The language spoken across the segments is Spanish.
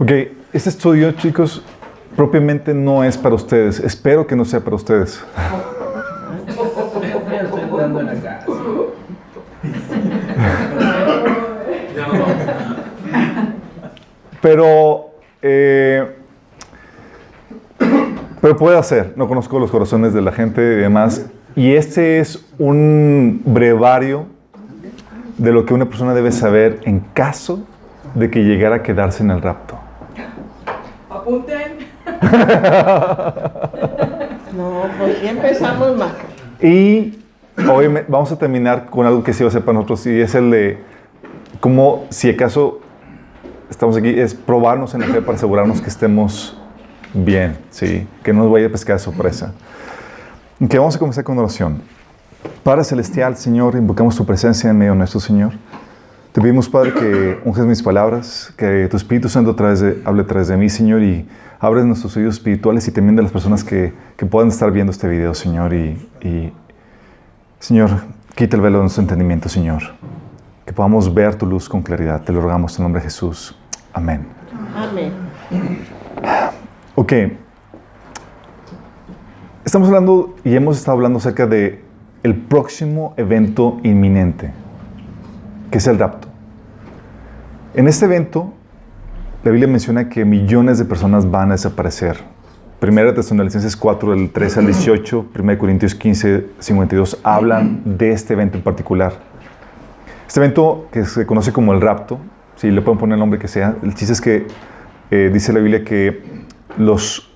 Ok, este estudio, chicos, propiamente no es para ustedes. Espero que no sea para ustedes. Me estoy dando en la casa. Pero puede hacer. No conozco los corazones de la gente y demás. Y este es un brevario de lo que una persona debe saber en caso de que llegara a quedarse en el rapto. Apunten. No, pues ya empezamos mal. Y hoy vamos a terminar con algo que sí va a ser para nosotros, y es el de cómo, si acaso estamos aquí, es probarnos en la fe para asegurarnos que estemos bien, ¿sí? Que no nos vaya a pescar de sorpresa. Que vamos a comenzar con oración. Padre Celestial, Señor, invocamos tu presencia en medio de nuestro Señor. Te pedimos, Padre, que unges mis palabras, que tu Espíritu Santo hable a través de mí, Señor, y abres nuestros oídos espirituales y también de las personas que puedan estar viendo este video, Señor. Y Señor, quita el velo de nuestro entendimiento, Señor. Que podamos ver tu luz con claridad. Te lo rogamos en nombre de Jesús. Amén. Amén. Ok. Estamos hablando y hemos estado hablando acerca de el próximo evento inminente, que es el rapto. En este evento, la Biblia menciona que millones de personas van a desaparecer. Primera Tesalonicenses 4, del 13 al 18, 1 Corintios 15, 52, hablan de este evento en particular. Este evento que se conoce como el rapto, si le pueden poner el nombre que sea, el chiste es que dice la Biblia que los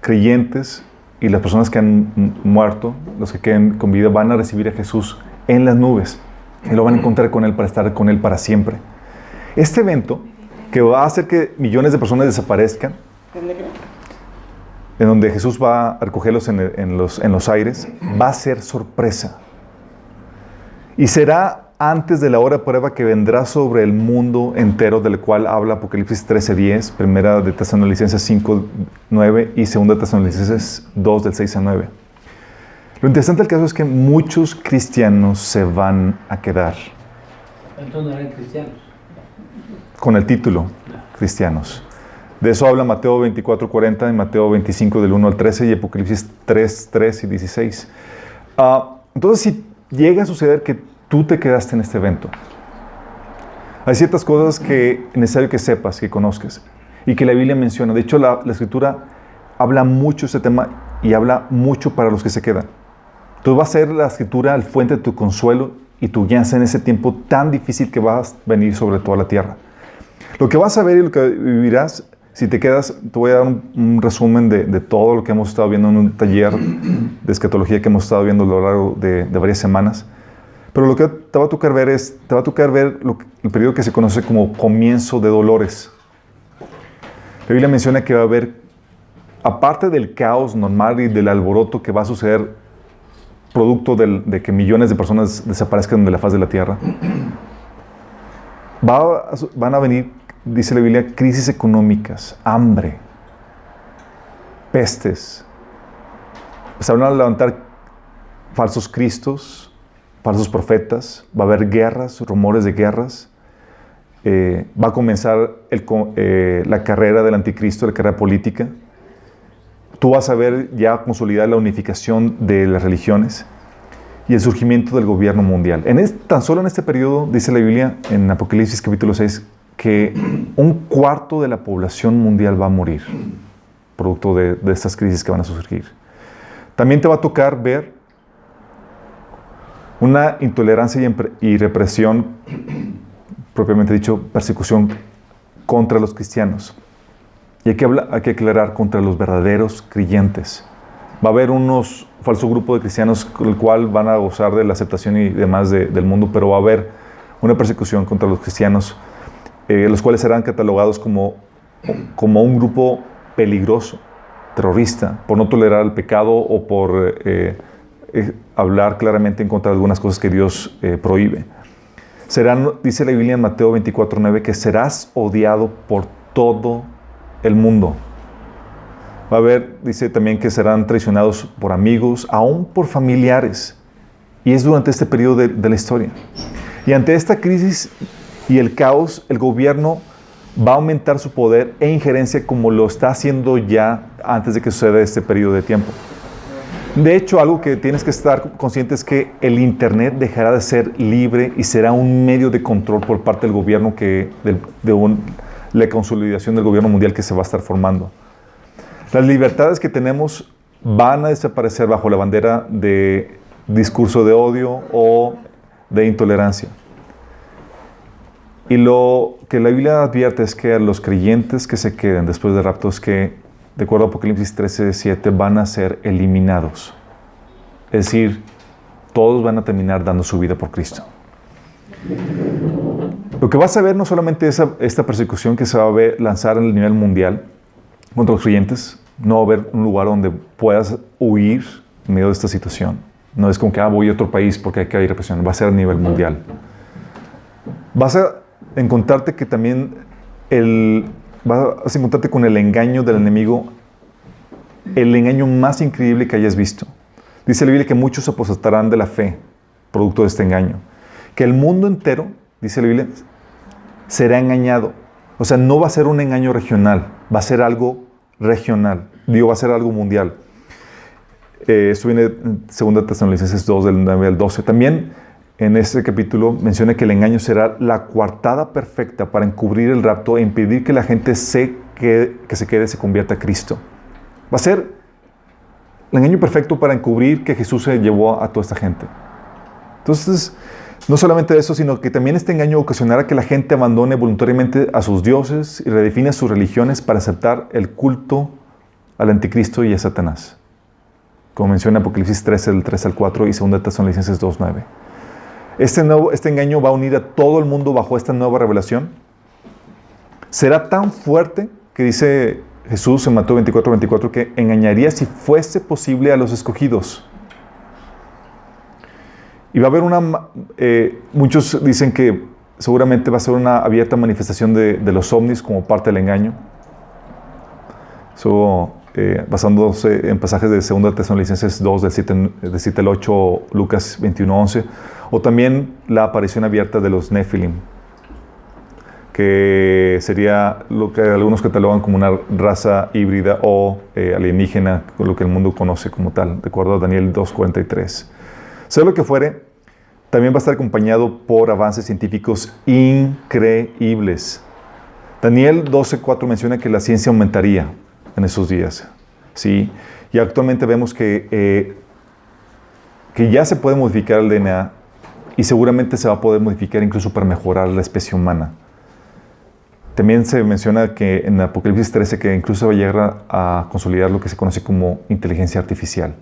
creyentes y las personas que han muerto, los que queden con vida, van a recibir a Jesús en las nubes y lo van a encontrar con Él para estar con Él para siempre. Este evento, que va a hacer que millones de personas desaparezcan, en donde Jesús va a recogerlos en los aires, va a ser sorpresa. Y será antes de la hora de prueba que vendrá sobre el mundo entero, del cual habla Apocalipsis 13:10, Primera de Tesalonicenses 5:9 y Segunda de Tesalonicenses 2, del 6 al 9. Lo interesante del caso es que muchos cristianos se van a quedar. Entonces no eran cristianos. Con el título, cristianos. De eso habla Mateo 24:40 y Mateo 25, del 1 al 13 y Apocalipsis 3 y 16. Entonces, si llega a suceder que tú te quedaste en este evento, hay ciertas cosas que es necesario que sepas, que conozcas, y que la Biblia menciona. De hecho, la Escritura habla mucho de este tema y habla mucho para los que se quedan. Entonces va a ser la Escritura el fuente de tu consuelo y tu guianza en ese tiempo tan difícil que va a venir sobre toda la tierra. Lo que vas a ver y lo que vivirás, si te quedas, te voy a dar un resumen de todo lo que hemos estado viendo en un taller de escatología que hemos estado viendo a lo largo de varias semanas. Pero lo que te va a tocar ver es, el periodo que se conoce como comienzo de dolores. La Biblia menciona que va a haber, aparte del caos normal y del alboroto que va a suceder producto de que millones de personas desaparezcan de la faz de la tierra, van a venir, dice la Biblia, crisis económicas, hambre, pestes. Se van a levantar falsos cristos, falsos profetas, va a haber guerras, rumores de guerras, va a comenzar la carrera del anticristo, la carrera política. Tú vas a ver ya consolidar la unificación de las religiones y el surgimiento del gobierno mundial. Tan solo en este periodo, dice la Biblia, en Apocalipsis capítulo 6, que 1/4 de la población mundial va a morir, producto de estas crisis que van a surgir. También te va a tocar ver una intolerancia y represión, propiamente dicho, persecución contra los cristianos. Y hay que aclarar, contra los verdaderos creyentes. Va a haber unos falsos grupos de cristianos con el cual van a gozar de la aceptación y demás del mundo, pero va a haber una persecución contra los cristianos, los cuales serán catalogados como un grupo peligroso, terrorista, por no tolerar el pecado o por hablar claramente en contra de algunas cosas que Dios prohíbe. Dice la Biblia en Mateo 24:9, que serás odiado por todo el mundo. Va a haber, dice también, que serán traicionados por amigos, aún por familiares. Y es durante este periodo de la historia. Y ante esta crisis y el caos, el gobierno va a aumentar su poder e injerencia como lo está haciendo ya antes de que suceda este periodo de tiempo. De hecho, algo que tienes que estar consciente es que el Internet dejará de ser libre y será un medio de control por parte del gobierno la consolidación del gobierno mundial que se va a estar formando. Las libertades que tenemos van a desaparecer bajo la bandera de discurso de odio o de intolerancia. Y lo que la Biblia advierte es que a los creyentes que se queden después del rapto es que, de acuerdo a Apocalipsis 13:7, van a ser eliminados. Es decir, todos van a terminar dando su vida por Cristo. Lo que vas a ver no solamente es esta persecución que se va a lanzar en el nivel mundial contra los creyentes, no va a haber un lugar donde puedas huir en medio de esta situación. No es como que voy a otro país porque hay que ir represión, va a ser a nivel mundial. Vas a encontrarte que también vas a encontrarte con el engaño del enemigo, el engaño más increíble que hayas visto. Dice la Biblia que muchos se apostatarán de la fe, producto de este engaño. Que el mundo entero, dice la Biblia, será engañado. O sea, no va a ser un engaño regional, va a ser algo regional. Va a ser algo mundial. Esto viene en 2 Tesalonicenses 2, del 9 al 12. También en este capítulo menciona que el engaño será la coartada perfecta para encubrir el rapto e impedir que la gente que se quede se convierta a Cristo. Va a ser el engaño perfecto para encubrir que Jesús se llevó a toda esta gente. Entonces, no solamente eso, sino que también este engaño ocasionará que la gente abandone voluntariamente a sus dioses y redefine sus religiones para aceptar el culto al anticristo y a Satanás. Como menciona Apocalipsis 13, del 3 al 4 y 2 Tesalonicenses 2, 9. Este engaño va a unir a todo el mundo bajo esta nueva revelación. Será tan fuerte que dice Jesús en Mateo 24, 24 que engañaría si fuese posible a los escogidos. Y va a haber muchos dicen que seguramente va a ser una abierta manifestación de los ovnis como parte del engaño. Basándose en pasajes de 2 Tesalonicenses 2, del 7 al 8, Lucas 21, 11, o también la aparición abierta de los Nefilim, que sería lo que algunos catalogan como una raza híbrida o alienígena, lo que el mundo conoce como tal, de acuerdo a Daniel 2:43. Sea lo que fuere, también va a estar acompañado por avances científicos increíbles. Daniel 12:4 menciona que la ciencia aumentaría en esos días, ¿sí? Y actualmente vemos que ya se puede modificar el DNA y seguramente se va a poder modificar incluso para mejorar la especie humana. También se menciona que en Apocalipsis 13 que incluso se va a llegar a consolidar lo que se conoce como inteligencia artificial.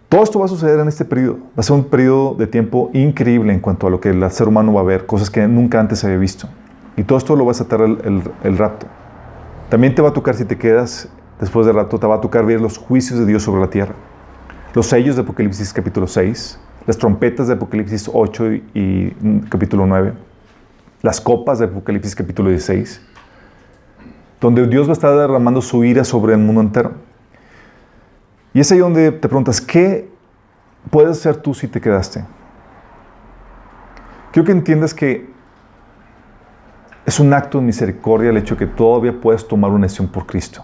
Todo esto va a suceder en este periodo. Va a ser un periodo de tiempo increíble en cuanto a lo que el ser humano va a ver, cosas que nunca antes había visto. Y todo esto lo va a desatar el rapto. También te va a tocar, si te quedas después del rapto, te va a tocar ver los juicios de Dios sobre la tierra. Los sellos de Apocalipsis capítulo 6, las trompetas de Apocalipsis 8 y capítulo 9, las copas de Apocalipsis capítulo 16, donde Dios va a estar derramando su ira sobre el mundo entero. Y es ahí donde te preguntas, ¿qué puedes hacer tú si te quedaste? Quiero que entiendas que es un acto de misericordia el hecho de que todavía puedes tomar una decisión por Cristo.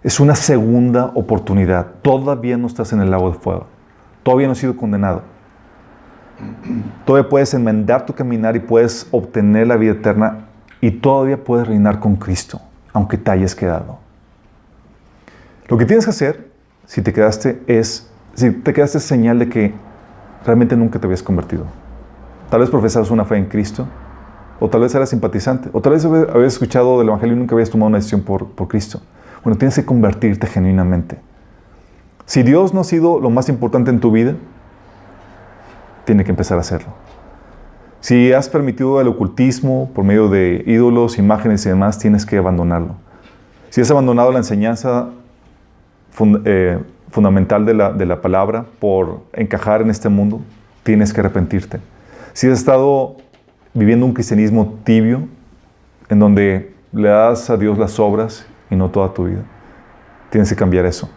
Es una segunda oportunidad. Todavía no estás en el lago de fuego. Todavía no has sido condenado. Todavía puedes enmendar tu caminar y puedes obtener la vida eterna y todavía puedes reinar con Cristo, aunque te hayas quedado. Lo que tienes que hacer, si te quedaste, es señal de que realmente nunca te habías convertido. Tal vez profesabas una fe en Cristo, o tal vez eras simpatizante, o tal vez habías escuchado del Evangelio y nunca habías tomado una decisión por Cristo. Bueno, tienes que convertirte genuinamente. Si Dios no ha sido lo más importante en tu vida, tiene que empezar a hacerlo. Si has permitido el ocultismo por medio de ídolos, imágenes y demás, tienes que abandonarlo. Si has abandonado la enseñanza fundamental de la palabra por encajar en este mundo, tienes que arrepentirte. Si has estado viviendo un cristianismo tibio, en donde le das a Dios las obras y no toda tu vida, tienes que cambiar eso.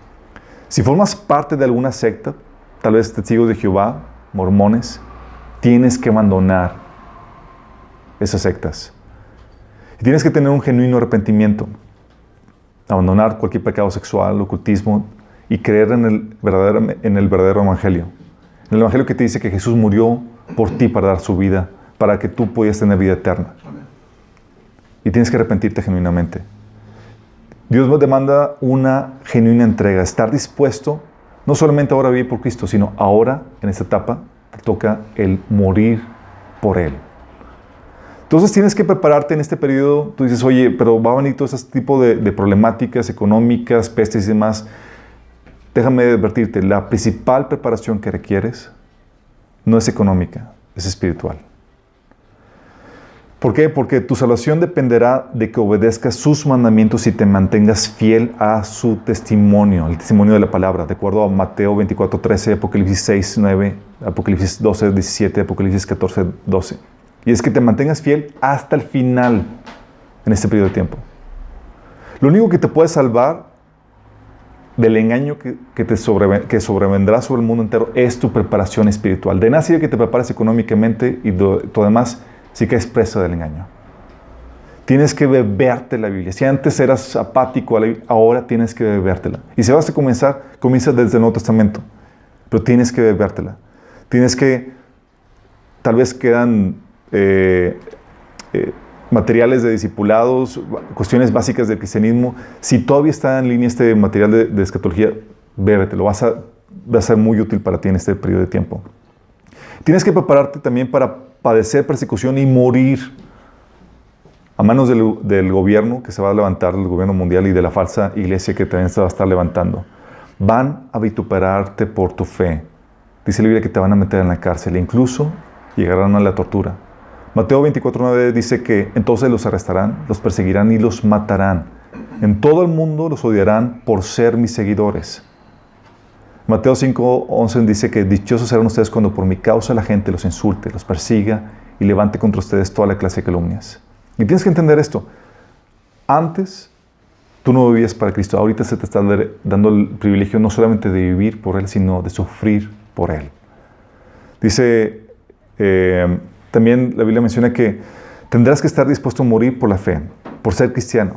Si formas parte de alguna secta, tal vez testigos de Jehová, mormones, tienes que abandonar esas sectas. Y tienes que tener un genuino arrepentimiento, abandonar cualquier pecado sexual, ocultismo, y creer en el verdadero evangelio. En el evangelio que te dice que Jesús murió por ti para dar su vida, para que tú pudieras tener vida eterna. Y tienes que arrepentirte genuinamente. Dios nos demanda una genuina entrega, estar dispuesto, no solamente ahora a vivir por Cristo, sino ahora, en esta etapa, te toca el morir por Él. Entonces tienes que prepararte en este periodo. Tú dices, oye, pero va a venir todo ese tipo de problemáticas económicas, pestes y demás. Déjame advertirte, la principal preparación que requieres no es económica, es espiritual. ¿Por qué? Porque tu salvación dependerá de que obedezcas sus mandamientos y te mantengas fiel a su testimonio, el testimonio de la palabra, de acuerdo a Mateo 24:13, Apocalipsis 6:9, Apocalipsis 12:17, Apocalipsis 14:12. Y es que te mantengas fiel hasta el final en este periodo de tiempo. Lo único que te puede salvar del engaño que sobrevendrá sobre el mundo entero es tu preparación espiritual. De nada sirve que te prepares económicamente y todo demás si caes preso del engaño. Tienes que beberte la Biblia. Si antes eras apático a la Biblia, ahora tienes que bebértela. Y si vas a comenzar, comienza desde el Nuevo Testamento. Pero tienes que bebértela. Tienes que, tal vez quedan materiales de discipulados, cuestiones básicas del cristianismo. Si todavía está en línea este material de escatología, bébetelo. Va a ser muy útil para ti en este periodo de tiempo. Tienes que prepararte también para padecer persecución y morir a manos del gobierno que se va a levantar, del gobierno mundial, y de la falsa iglesia que también se va a estar levantando. Van a vituperarte por tu fe. Dice la Biblia que te van a meter en la cárcel e incluso llegarán a la tortura. Mateo 24:9 dice que entonces los arrestarán, los perseguirán y los matarán. En todo el mundo los odiarán por ser mis seguidores. Mateo 5:11 dice que dichosos serán ustedes cuando por mi causa la gente los insulte, los persiga y levante contra ustedes toda la clase de calumnias. Y tienes que entender esto. Antes tú no vivías para Cristo. Ahorita se te está dando el privilegio no solamente de vivir por Él, sino de sufrir por Él. Dice... también la Biblia menciona que tendrás que estar dispuesto a morir por la fe, por ser cristiano,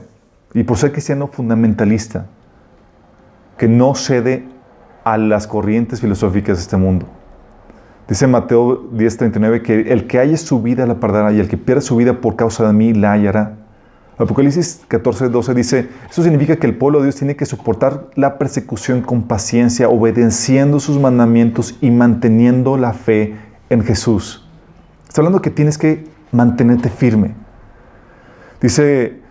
y por ser cristiano fundamentalista, que no cede a las corrientes filosóficas de este mundo. Dice Mateo 10:39 que el que halle su vida la perderá y el que pierda su vida por causa de mí la hallará. Apocalipsis 14:12 dice, eso significa que el pueblo de Dios tiene que soportar la persecución con paciencia, obedeciendo sus mandamientos y manteniendo la fe en Jesús. Está hablando que tienes que mantenerte firme. Dice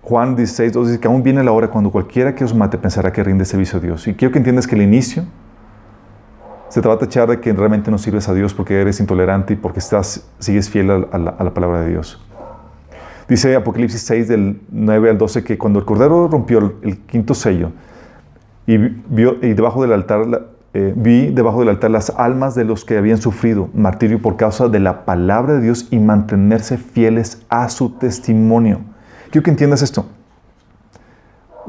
Juan 16:2, dice que aún viene la hora cuando cualquiera que os mate pensará que rinde servicio a Dios. Y quiero que entiendas que el inicio se te va a tachar de que realmente no sirves a Dios porque eres intolerante y porque sigues fiel a la palabra de Dios. Dice Apocalipsis 6 del 9 al 12 que cuando el Cordero rompió el quinto sello y debajo del altar vi debajo del altar las almas de los que habían sufrido martirio por causa de la palabra de Dios y mantenerse fieles a su testimonio. Quiero que entiendas esto.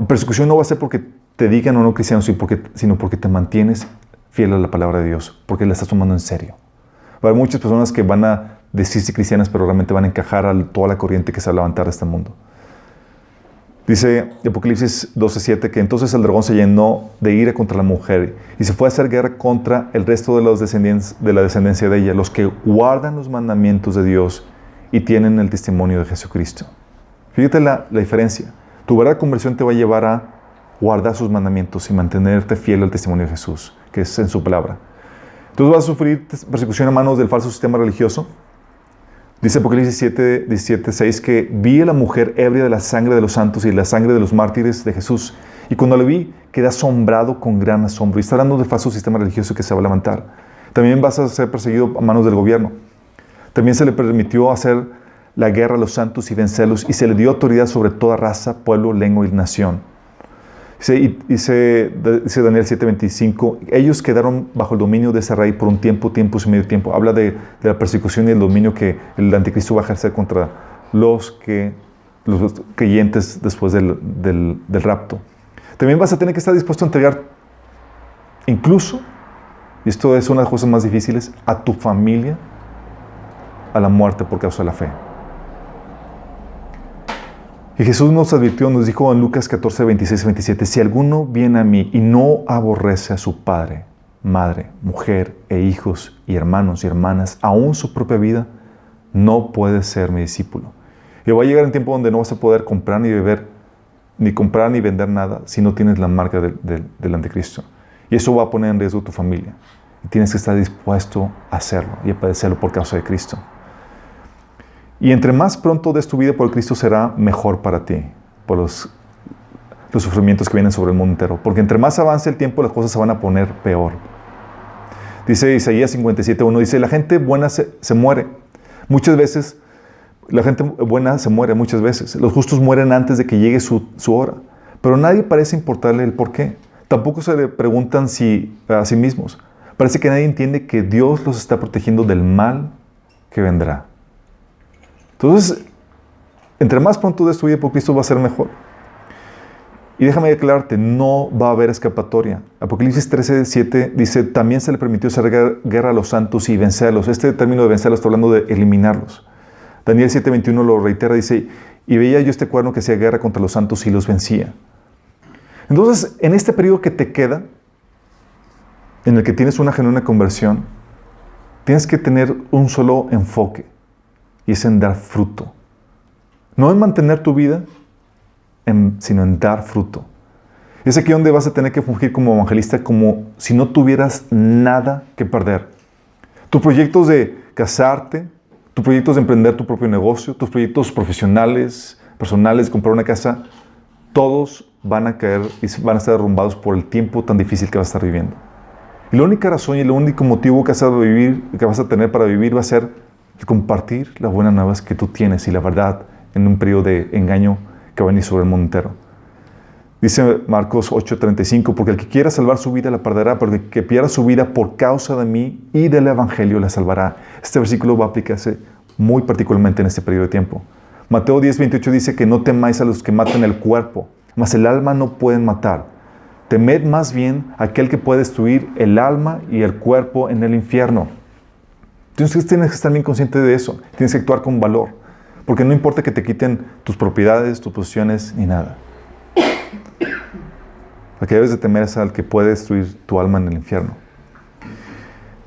Persecución no va a ser porque te digan o no cristiano, sino porque te mantienes fiel a la palabra de Dios, porque la estás tomando en serio. Va a haber muchas personas que van a decirse cristianas, pero realmente van a encajar a toda la corriente que se va a levantar de este mundo. Dice Apocalipsis 12:7 que entonces el dragón se llenó de ira contra la mujer y se fue a hacer guerra contra el resto de la descendencia de ella, los que guardan los mandamientos de Dios y tienen el testimonio de Jesucristo. Fíjate la diferencia. Tu verdadera conversión te va a llevar a guardar sus mandamientos y mantenerte fiel al testimonio de Jesús, que es en su palabra. Entonces vas a sufrir persecución a manos del falso sistema religioso. Dice Apocalipsis 17:6 que vi a la mujer ebria de la sangre de los santos y de la sangre de los mártires de Jesús. Y cuando la vi, quedé asombrado con gran asombro. Y está hablando del falso sistema religioso que se va a levantar. También vas a ser perseguido a manos del gobierno. También se le permitió hacer la guerra a los santos y vencerlos. Y se le dio autoridad sobre toda raza, pueblo, lengua y nación. Dice Daniel 7:25, ellos quedaron bajo el dominio de ese rey por un tiempo y medio tiempo. Habla de la persecución y el dominio que el anticristo va a ejercer contra los creyentes después del rapto. También vas a tener que estar dispuesto a entregar incluso, y esto es una de las cosas más difíciles, a tu familia a la muerte por causa de la fe. Y Jesús nos advirtió, nos dijo en Lucas 14, 26 y 27, si alguno viene a mí y no aborrece a su padre, madre, mujer e hijos y hermanos y hermanas, aún su propia vida, no puede ser mi discípulo. Y va a llegar un tiempo donde no vas a poder comprar ni beber, ni comprar ni vender nada si no tienes la marca del anticristo. Y eso va a poner en riesgo tu familia. Y tienes que estar dispuesto a hacerlo y a padecerlo por causa de Cristo. Y entre más pronto des tu vida por Cristo será mejor para ti, por los sufrimientos que vienen sobre el mundo entero. Porque entre más avance el tiempo, las cosas se van a poner peor. Dice Isaías 57:1, dice, la gente buena se muere. Muchas veces, la gente buena se muere muchas veces. Los justos mueren antes de que llegue su hora. Pero nadie parece importarle el por qué. Tampoco se le preguntan a sí mismos. Parece que nadie entiende que Dios los está protegiendo del mal que vendrá. Entonces, entre más pronto des tu vida por Cristo va a ser mejor. Y déjame aclararte, no va a haber escapatoria. Apocalipsis 13:7 dice, también se le permitió hacer guerra a los santos y vencerlos. Este término de vencerlos está hablando de eliminarlos. Daniel 7:21 lo reitera, dice, y veía yo este cuerno que hacía guerra contra los santos y los vencía. Entonces, en este periodo que te queda, en el que tienes una genuina conversión, tienes que tener un solo enfoque, y es en dar fruto. No en mantener tu vida, sino en dar fruto. Es aquí donde vas a tener que fungir como evangelista, como si no tuvieras nada que perder. Tus proyectos de casarte, tus proyectos de emprender tu propio negocio, tus proyectos profesionales, personales, de comprar una casa, todos van a caer y van a estar derrumbados por el tiempo tan difícil que vas a estar viviendo. Y la única razón y el único motivo que vas a tener para vivir va a ser el compartir las buenas nuevas que tú tienes y la verdad en un periodo de engaño que va a venir sobre el mundo entero. Dice Marcos 8:35, porque el que quiera salvar su vida la perderá, pero el que pierda su vida por causa de mí y del evangelio la salvará. Este versículo va a aplicarse muy particularmente en este periodo de tiempo. Mateo 10:28 dice que no temáis a los que matan el cuerpo, mas el alma no pueden matar. Temed más bien a aquel que puede destruir el alma y el cuerpo en el infierno. Entonces tienes que estar bien consciente de eso. Tienes que actuar con valor. Porque no importa que te quiten tus propiedades, tus posesiones, ni nada. Lo que debes de temer es al que puede destruir tu alma en el infierno.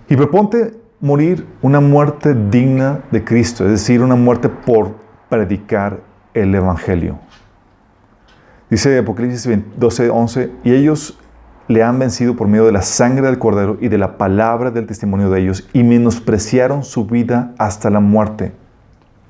Y proponte morir una muerte digna de Cristo. Es decir, una muerte por predicar el Evangelio. Dice Apocalipsis 12:11, y ellos le han vencido por medio de la sangre del Cordero y de la palabra del testimonio de ellos, y menospreciaron su vida hasta la muerte,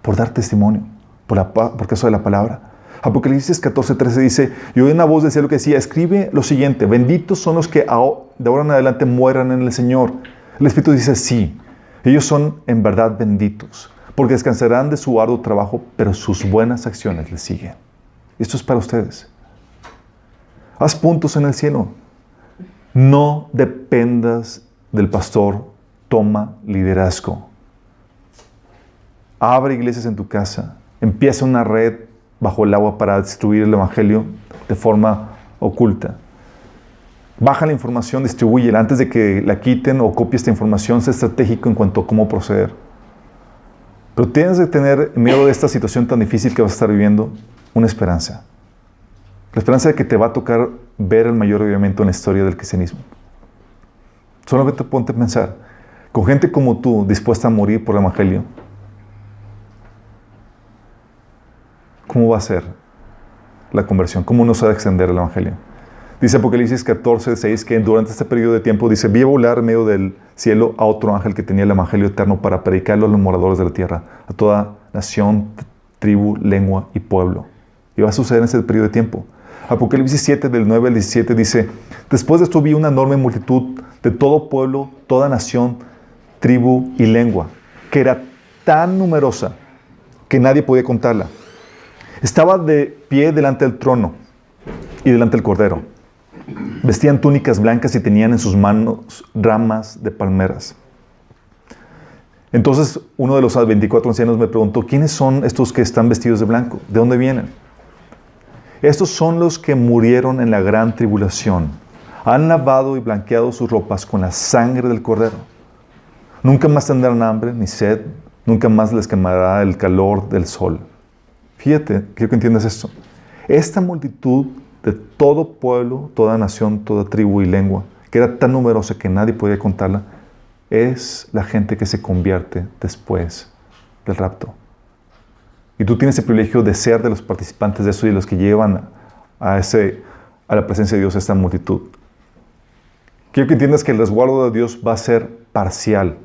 por dar testimonio, por causa de la palabra. Apocalipsis 14:13 dice, y oí una voz del cielo que decía, escribe lo siguiente, benditos son los que de ahora en adelante mueran en el Señor. El Espíritu dice, sí, ellos son en verdad benditos, porque descansarán de su arduo trabajo, pero sus buenas acciones les siguen. Esto es para ustedes. Haz puntos en el cielo. No dependas del pastor, toma liderazgo. Abre iglesias en tu casa. Empieza una red bajo el agua para destruir el evangelio de forma oculta. Baja la información, distribúyela antes de que la quiten o copie esta información. Sé estratégico en cuanto a cómo proceder. Pero tienes que tener, en medio de esta situación tan difícil que vas a estar viviendo, una esperanza. La esperanza de que te va a tocar ver el mayor avivamiento en la historia del cristianismo. Solamente ponte a pensar, con gente como tú dispuesta a morir por el evangelio, ¿cómo va a ser la conversión? ¿Cómo nos va a extender el evangelio? Dice Apocalipsis 14:6 que durante este periodo de tiempo, dice, vi volar en medio del cielo a otro ángel que tenía el evangelio eterno para predicarlo a los moradores de la tierra, a toda nación, tribu, lengua y pueblo. Y va a suceder en ese periodo de tiempo. Apocalipsis 7, del 9 al 17 dice, después de esto vi una enorme multitud de todo pueblo, toda nación, tribu y lengua, que era tan numerosa que nadie podía contarla. Estaba de pie delante del trono y delante del Cordero. Vestían túnicas blancas y tenían en sus manos ramas de palmeras. Entonces uno de los 24 ancianos me preguntó, ¿quiénes son estos que están vestidos de blanco? ¿De dónde vienen? Estos son los que murieron en la gran tribulación. Han lavado y blanqueado sus ropas con la sangre del Cordero. Nunca más tendrán hambre ni sed, nunca más les quemará el calor del sol. fíjate, quiero que entiendas esto. Esta multitud de todo pueblo, toda nación, toda tribu y lengua, que era tan numerosa que nadie podía contarla, es la gente que se convierte después del rapto. Y tú tienes el privilegio de ser de los participantes de eso y de los que llevan a la presencia de Dios a esta multitud. Quiero que entiendas que el resguardo de Dios va a ser parcial.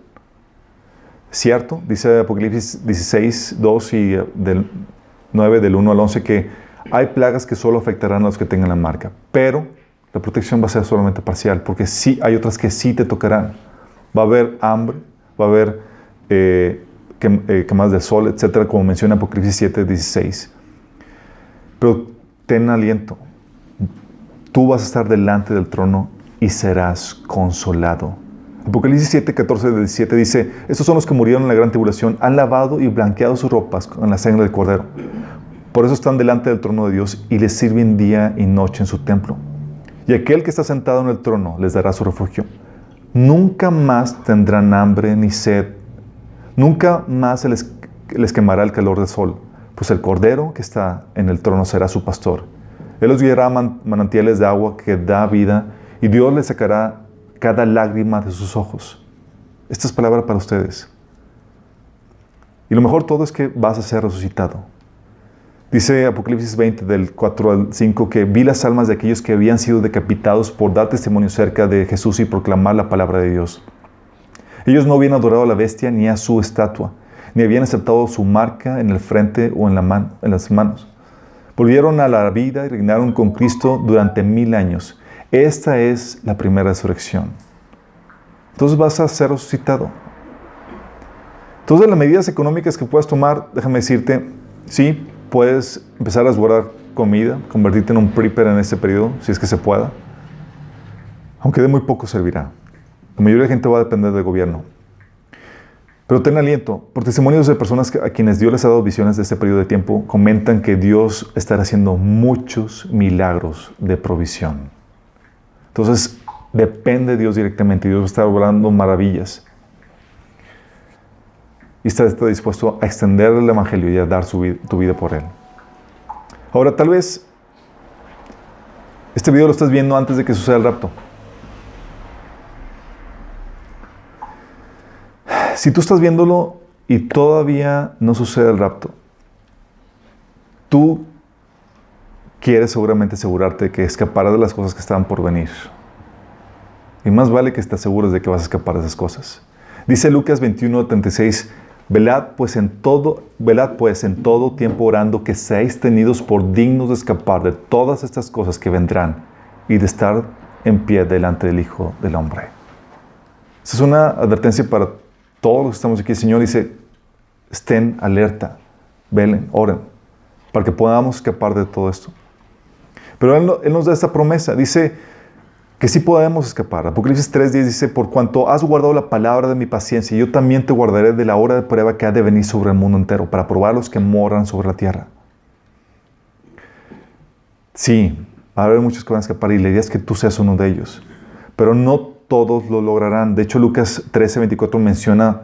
¿Cierto? Dice Apocalipsis 16, 2 y del 9, del 1 al 11, que hay plagas que solo afectarán a los que tengan la marca. Pero la protección va a ser solamente parcial, porque sí hay otras que sí te tocarán. Va a haber hambre, va a haber quemadas del sol, etcétera, como menciona Apocalipsis 7, 16. Pero ten aliento. Tú vas a estar delante del trono y serás consolado. Apocalipsis 7, 14, 17 dice: estos son los que murieron en la gran tribulación, han lavado y blanqueado sus ropas con la sangre del Cordero. Por eso están delante del trono de Dios y les sirven día y noche en su templo. Y aquel que está sentado en el trono les dará su refugio. Nunca más tendrán hambre ni sed. Nunca más se les quemará el calor del sol, pues el Cordero que está en el trono será su pastor. Él los guiará a manantiales de agua que da vida, y Dios les sacará cada lágrima de sus ojos. Esta es palabra para ustedes. Y lo mejor todo es que vas a ser resucitado. Dice Apocalipsis 20, del 4 al 5, que vi las almas de aquellos que habían sido decapitados por dar testimonio cerca de Jesús y proclamar la palabra de Dios. Ellos no habían adorado a la bestia ni a su estatua, ni habían aceptado su marca en el frente o en las manos. Volvieron a la vida y reinaron con Cristo durante 1000 años. Esta es la primera resurrección. Entonces vas a ser resucitado. Entonces, las medidas económicas que puedas tomar, déjame decirte, sí, puedes empezar a guardar comida, convertirte en un prepper en este periodo, si es que se pueda. Aunque de muy poco servirá. La mayoría de la gente va a depender del gobierno. Pero ten aliento, por testimonios de personas a quienes Dios les ha dado visiones de este periodo de tiempo, comentan que Dios estará haciendo muchos milagros de provisión. Entonces, depende de Dios directamente. Dios está obrando maravillas. Y está dispuesto a extender el Evangelio y a dar tu vida por Él. Ahora, tal vez este video lo estás viendo antes de que suceda el rapto. Si tú estás viéndolo y todavía no sucede el rapto, tú quieres seguramente asegurarte de que escaparás de las cosas que están por venir. Y más vale que estés seguro de que vas a escapar de esas cosas. Dice Lucas 21:36, velad pues en todo tiempo orando, que seáis tenidos por dignos de escapar de todas estas cosas que vendrán y de estar en pie delante del Hijo del Hombre. Esa es una advertencia para todos los que estamos aquí. El Señor dice, estén alerta, velen, oren, para que podamos escapar de todo esto. Pero Él nos da esta promesa, dice que sí podemos escapar. Apocalipsis 3:10 dice, por cuanto has guardado la palabra de mi paciencia, yo también te guardaré de la hora de prueba que ha de venir sobre el mundo entero, para probar a los que moran sobre la tierra. Sí, va a haber muchos que van a escapar y la idea es que tú seas uno de ellos. Pero no todos lo lograrán. De hecho, Lucas 13:24 menciona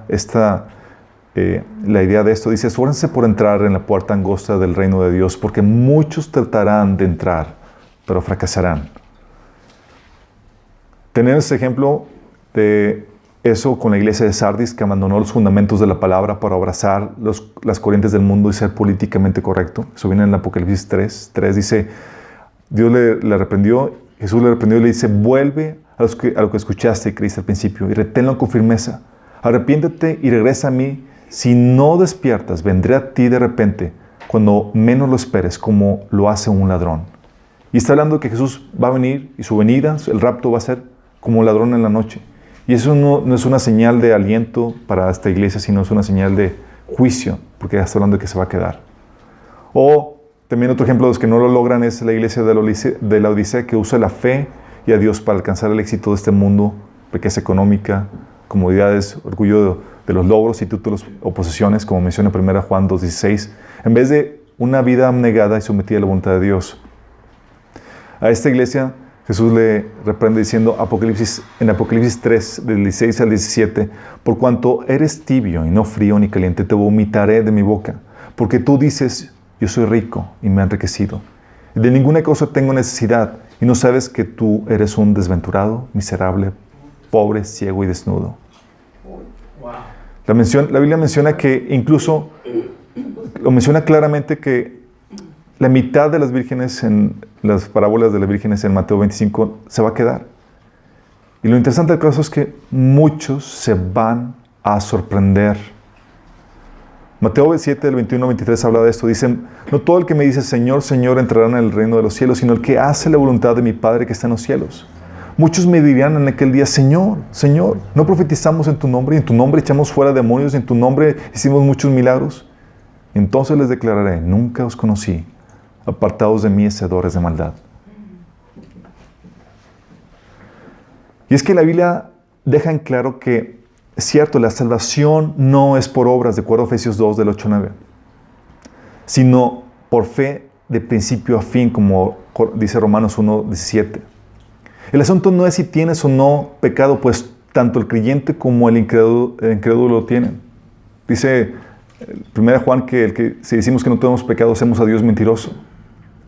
la idea de esto. Dice, esfuércense por entrar en la puerta angosta del reino de Dios, porque muchos tratarán de entrar, pero fracasarán. Tenemos ejemplo de eso con la iglesia de Sardis, que abandonó los fundamentos de la palabra para abrazar las corrientes del mundo y ser políticamente correcto. Eso viene en Apocalipsis 3 dice, Dios le reprendió, Jesús le reprendió y le dice, vuelve a lo que escuchaste y creíste al principio y reténlo con firmeza. Arrepiéntete y regresa a mí. Si no despiertas, vendré a ti de repente, cuando menos lo esperes, como lo hace un ladrón. Y está hablando de que Jesús va a venir y su venida, el rapto va a ser como un ladrón en la noche. Y eso no es una señal de aliento para esta iglesia, sino es una señal de juicio, porque ya está hablando de que se va a quedar. O también otro ejemplo de los que no lo logran es la iglesia de la Odisea, que usa la fe y a Dios para alcanzar el éxito de este mundo, riqueza económica, comodidades, orgullo de los logros y títulos o posesiones, como menciona 1 Juan 2:16, en vez de una vida abnegada y sometida a la voluntad de Dios. A esta iglesia Jesús le reprende diciendo en Apocalipsis 3, del 16 al 17, por cuanto eres tibio y no frío ni caliente, te vomitaré de mi boca. Porque tú dices, yo soy rico y me he enriquecido. De ninguna cosa tengo necesidad, y no sabes que tú eres un desventurado, miserable, pobre, ciego y desnudo. Wow. La Biblia menciona que incluso, lo menciona claramente que la mitad de las vírgenes en las parábolas de las vírgenes en Mateo 25 se va a quedar. Y lo interesante del caso es que muchos se van a sorprender. Mateo 7, del 21 al 23 habla de esto. Dice, no todo el que me dice Señor, Señor entrará en el reino de los cielos, sino el que hace la voluntad de mi Padre que está en los cielos. Muchos me dirán en aquel día, Señor, Señor, ¿no profetizamos en tu nombre? Y en tu nombre echamos fuera demonios, y en tu nombre hicimos muchos milagros. Y entonces les declararé, nunca os conocí, apartados de mí, hacedores de maldad. Y es que la Biblia deja en claro que es cierto, la salvación no es por obras, de acuerdo a Efesios 2, del 8 al 9, sino por fe de principio a fin, como dice Romanos 1, 17. El asunto no es si tienes o no pecado, pues tanto el creyente como el incrédulo lo tienen. Dice 1 Juan que si decimos que no tenemos pecado, hacemos a Dios mentiroso.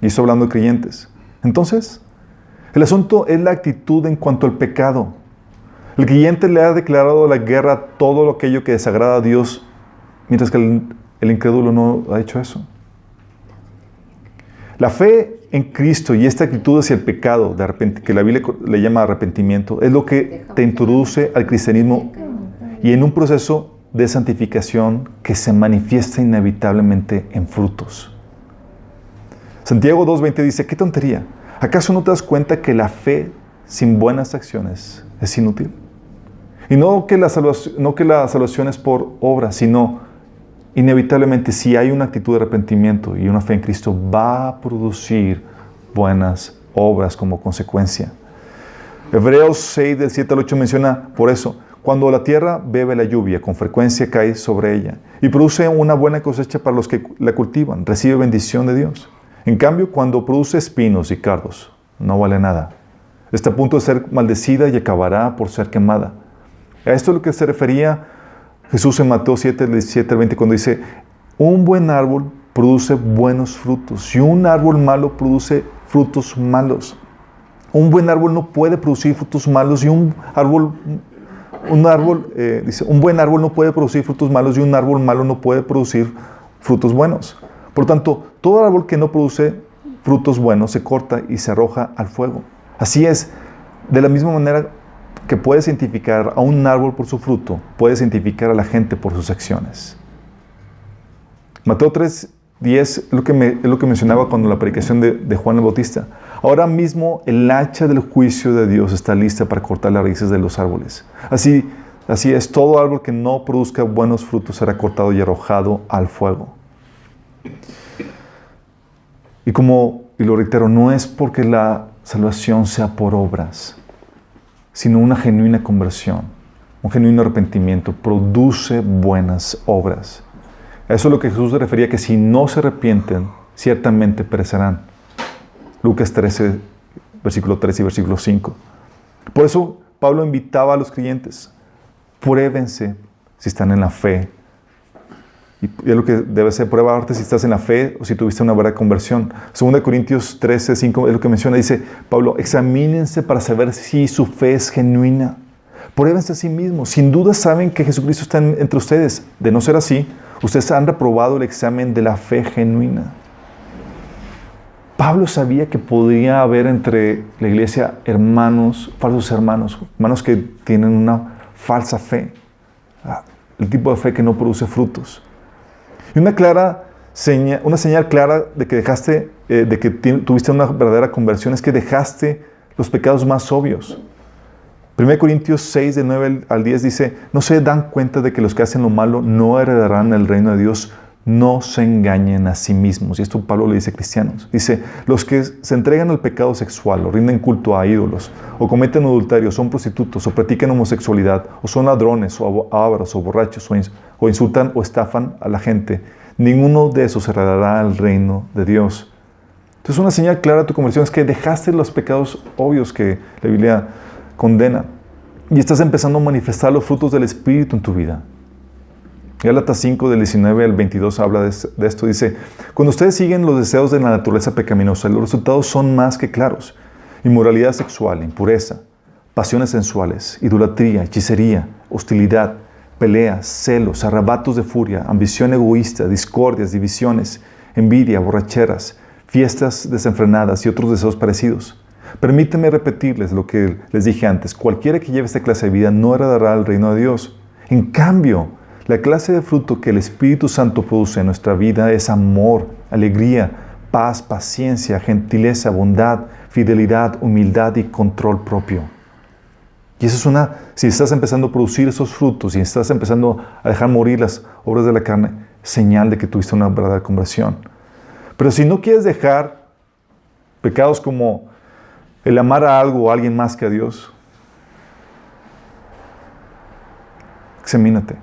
Y eso hablando de creyentes. Entonces, el asunto es la actitud en cuanto al pecado. El creyente le ha declarado la guerra a todo aquello que desagrada a Dios, mientras que el incrédulo no ha hecho eso. La fe en Cristo y esta actitud hacia el pecado, que la Biblia le llama arrepentimiento, es lo que te introduce al cristianismo y en un proceso de santificación que se manifiesta inevitablemente en frutos. Santiago 2:20 dice, ¡qué tontería! ¿Acaso no te das cuenta que la fe sin buenas acciones es inútil? Y no que la salvación es por obra, sino inevitablemente si hay una actitud de arrepentimiento y una fe en Cristo, va a producir buenas obras como consecuencia. Hebreos 6, del 7 al 8 menciona por eso, cuando la tierra bebe la lluvia, con frecuencia cae sobre ella y produce una buena cosecha para los que la cultivan, recibe bendición de Dios. En cambio, cuando produce espinos y cardos, no vale nada. Está a punto de ser maldecida y acabará por ser quemada. A esto es lo que se refería Jesús en Mateo 7, del 17 al 20, cuando dice, un buen árbol produce buenos frutos y un árbol malo produce frutos malos. Un buen árbol no puede producir frutos malos y un buen árbol no puede producir frutos malos y un árbol malo no puede producir frutos buenos. Por tanto, todo árbol que no produce frutos buenos se corta y se arroja al fuego. Así es, de la misma manera que puedes identificar a un árbol por su fruto, puedes identificar a la gente por sus acciones. Mateo 3:10 es lo que mencionaba cuando la predicación de Juan el Bautista. Ahora mismo el hacha del juicio de Dios está lista para cortar las raíces de los árboles. Así es, todo árbol que no produzca buenos frutos será cortado y arrojado al fuego. Y lo reitero, no es porque la salvación sea por obras, sino una genuina conversión, un genuino arrepentimiento, produce buenas obras. Eso es lo que Jesús se refería, que si no se arrepienten, ciertamente perecerán. Lucas 13, versículo 3 y versículo 5. Por eso Pablo invitaba a los creyentes, pruébense si están en la fe. Y es lo que debe ser, pruébate si estás en la fe o si tuviste una verdadera conversión. 2 Corintios 13, 5 es lo que menciona, dice Pablo, examínense para saber si su fe es genuina. Pruébense a sí mismos. Sin duda saben que Jesucristo está entre ustedes. De no ser así, ustedes han reprobado el examen de la fe genuina. Pablo sabía que podría haber entre la iglesia falsos hermanos que tienen una falsa fe. El tipo de fe que no produce frutos. Y una señal clara de que tuviste una verdadera conversión es que dejaste los pecados más obvios. 1 Corintios 6, del 9 al 10 dice, ¿no se dan cuenta de que los que hacen lo malo no heredarán el reino de Dios? No se engañen a sí mismos. Y esto Pablo le dice a cristianos. Dice, los que se entregan al pecado sexual, o rinden culto a ídolos, o cometen adulterio, son prostitutos, o practican homosexualidad, o son ladrones, o ávaros, o borrachos, o insultan o estafan a la gente, ninguno de esos heredará el reino de Dios. Entonces una señal clara de tu conversión es que dejaste los pecados obvios que la Biblia condena y estás empezando a manifestar los frutos del Espíritu en tu vida. Gálatas 5, del 19 al 22 habla de esto. Dice, cuando ustedes siguen los deseos de la naturaleza pecaminosa, los resultados son más que claros. Inmoralidad sexual, impureza, pasiones sensuales, idolatría, hechicería, hostilidad, peleas, celos, arrebatos de furia, ambición egoísta, discordias, divisiones, envidia, borracheras, fiestas desenfrenadas y otros deseos parecidos. Permítanme repetirles lo que les dije antes. Cualquiera que lleve esta clase de vida no heredará el reino de Dios. En cambio, la clase de fruto que el Espíritu Santo produce en nuestra vida es amor, alegría, paz, paciencia, gentileza, bondad, fidelidad, humildad y control propio. Y eso es si estás empezando a producir esos frutos y estás empezando a dejar morir las obras de la carne, señal de que tuviste una verdadera conversión. Pero si no quieres dejar pecados como el amar a algo o a alguien más que a Dios, examínate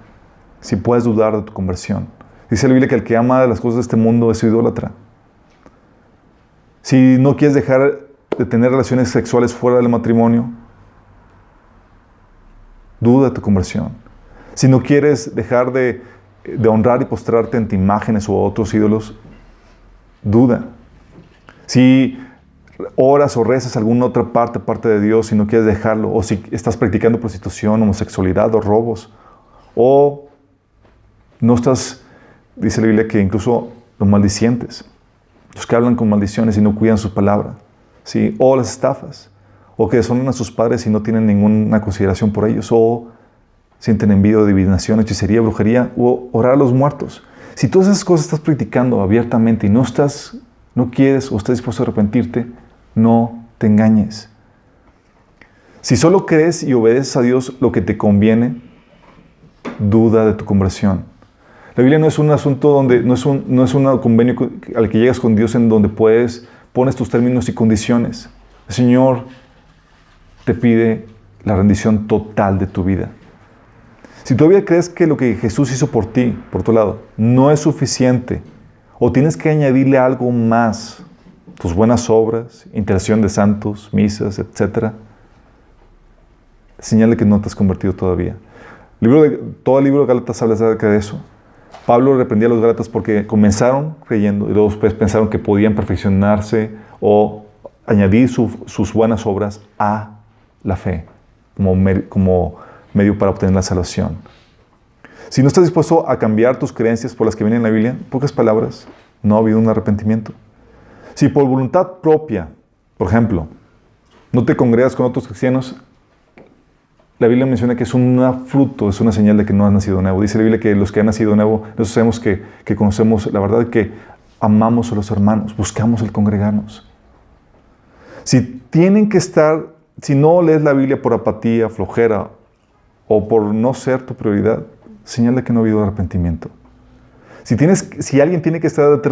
si puedes dudar de tu conversión. Dice la Biblia que el que ama las cosas de este mundo es idólatra. Si no quieres dejar de tener relaciones sexuales fuera del matrimonio, duda de tu conversión. Si no quieres dejar de honrar y postrarte ante imágenes o otros ídolos, duda. Si oras o rezas alguna otra parte de Dios y no quieres dejarlo, o si estás practicando prostitución, homosexualidad o robos, o no estás, dice la Biblia que incluso los maldicientes, los que hablan con maldiciones y no cuidan su palabra, ¿sí? O las estafas, o que deshonran a sus padres y no tienen ninguna consideración por ellos, o sienten envidia, adivinación, hechicería, brujería, o orar a los muertos. Si todas esas cosas estás practicando abiertamente y no quieres o estás dispuesto a arrepentirte, no te engañes. Si solo crees y obedeces a Dios lo que te conviene, duda de tu conversión. La Biblia no es un asunto donde, no es un convenio al que llegas con Dios en donde pones tus términos y condiciones. El Señor te pide la rendición total de tu vida. Si todavía crees que lo que Jesús hizo por ti, por tu lado, no es suficiente, o tienes que añadirle algo más, tus buenas obras, intercesión de santos, misas, etc., señal de que no te has convertido todavía. Todo el libro de Gálatas habla acerca de eso. Pablo reprendía a los Gálatas porque comenzaron creyendo y luego después pensaron que podían perfeccionarse o añadir sus buenas obras a la fe como medio para obtener la salvación. Si no estás dispuesto a cambiar tus creencias por las que vienen en la Biblia, en pocas palabras, no ha habido un arrepentimiento. Si por voluntad propia, por ejemplo, no te congregas con otros cristianos, la Biblia menciona que es un fruto, es una señal de que no has nacido de nuevo. Dice la Biblia que los que han nacido de nuevo, nosotros sabemos que conocemos la verdad, que amamos a los hermanos, buscamos el congregarnos. Si no lees la Biblia por apatía, flojera o por no ser tu prioridad, señal de que no ha habido arrepentimiento. Si alguien tiene que estar detrás